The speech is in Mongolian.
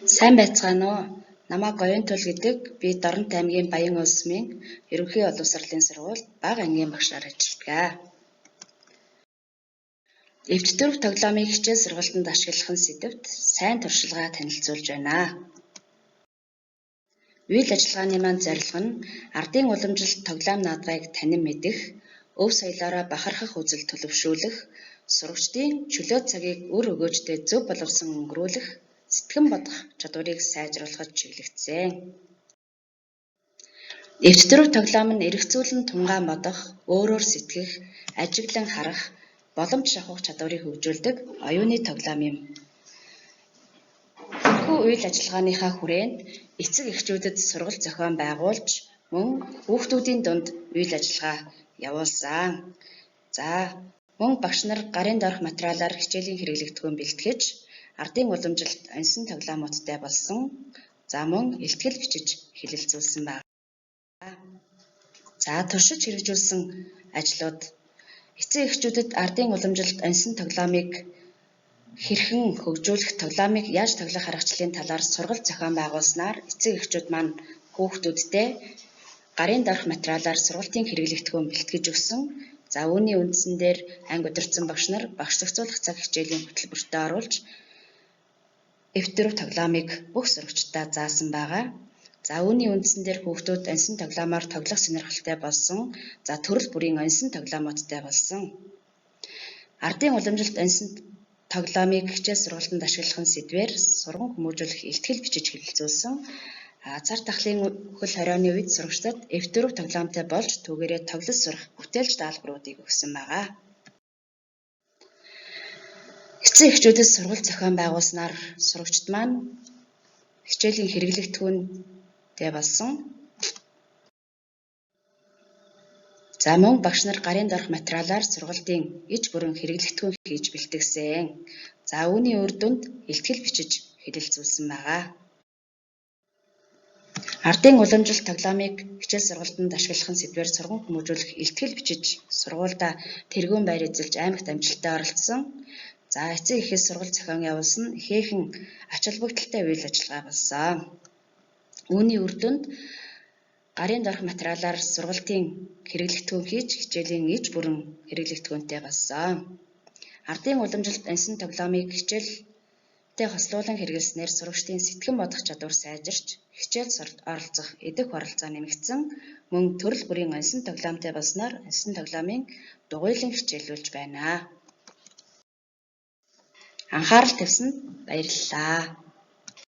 Сайн байцгаана уу? Намайг Гоёнтул гэдэг. Би Дорнот аймгийн Баян улсмын ерөнхий боловсролын сургуульд бага ангийн багшаар ажилладаг. Эвд дөрв тоглоомыг хичээл сургалтанд ашиглах сэдвт сайн туршлагаа танилцуулж байна. Үйл ажиллагааны маань зорилго нь ардын уламжилт тоглоом наадгыг танин мэдэх, өв соёлоороо бахархах үзэл төлөвшүүлэх, сурагчдын чөлөө цагийг үр өгөөжтэй зөв боловсон өнгөрүүлэх, сэтгэн бодох чадварыг сайжруулахад чиглэгдсэн. Эвд дөрв тоглоом нь эргэцүүлэн тунгаан бодох, өөрөөр сэтгэх, ажиглан харах, боломж шавах чадварыг хөгжүүлдэг оюуны тоглоом юм. Энэхүү үйл ажиллагааныхаа хүрээнд эцэг эхчүүдэд сургалт зохион байгуулж, мөн хүүхдүүдийн дунд үйл ажиллагаа явуулсан. Мөн багш нар гарын доорх материалаар хичээлийн хэрэглэгдэхүүн бэлтгэж, ардын уламжилт оньсон тоглоомуудтай болсон. Мөн илтгэл бичиж хэлэлцүүлсэн байна. Туршиж хэрэгжүүлсэн ажлууд. Эцэг эхчүүдэд ардын уламжилт оньсон тоглоомыг хэрхэн хөгжүүлэх, тоглоомыг яаж тоглох аргачлалын талаар сургалт зохион байгуулснаар эцэг эхчүүд маань хүүхдүүдтэй гарын доорх материалаар сургалтын хэрэглэгдэхүүн бэлтгэж өгсөн. Үүний үндсэн дээр анги удирдсан багш нар багш зохицуулах цаг хичээлийн хөтөлбөртөө оруулж эвд дөрв тоглоомыг бүх сурагчдаа заасан байгаа. Үүний үндсэн дээр хүүхдүүд оньсон тоглоомоор тоглох сонирхолтой болсон. Төрөл бүрийн оньсон тоглоомуудтай болсон. Ардын уламжилт оньсон тоглоомыг хичээл сургалтанд ашиглах сэдвээр сурган хүмүүжүүлэх илтгэл бичиж хэлэлцүүлсэн. Цар тахлын хөл хорионы үед сурагчдад эвд дөрв тоглоомтой болж түүгээрээ тоглож сурах бүтээлч даалгавруудыг өгсөн байгаа. Эцэг эхчүүдэд сургалт зохион байгуулснаар сурагчид маань хичээлийн хэрэглэгдэхүүнтэй болсон. Мөн багш нар гарын доорх материалаар сургалтын иж бүрэн хэрэглэгдэхүүн хийж бэлтгэсэн. Үүний үр дүнд илтгэл бичиж хэлэлцүүлсэн байгаа. Ардын уламжилт тоглоомыг хичээл сургалтанд ашиглах сэдвээр сурган хүмүүжүүлэх илтгэл бичиж сургуульдаа тэргүүн байр эзэлж аймагт амжилттай оролцсон. Эцэг эхээс сургалт зохион явуулсан ихээхэн ач холбогдолтой үйл ажиллагаа болсон. Үүний үр дүнд гарын доорх материалаар сургалтын хэрэглэгдэхүүн хийж хичээлийн иж бүрэн хэрэглэгдэхүүнтэй болсон. Ардын уламжилт оньсон тоглоомыг хичээлтэй хослуулан хэрэглэснээр сурагчдын сэтгэн бодох чадвар сайжирч, хичээл оролцох эдэх оролцоо нэмэгдсэн. Мөн төрөл бүрийн оньсон тоглоомтой болсноор оньсон тоглоомын дугуйлан хичээлүүлж байна. Анхаарал тавьсанд баярлалаа.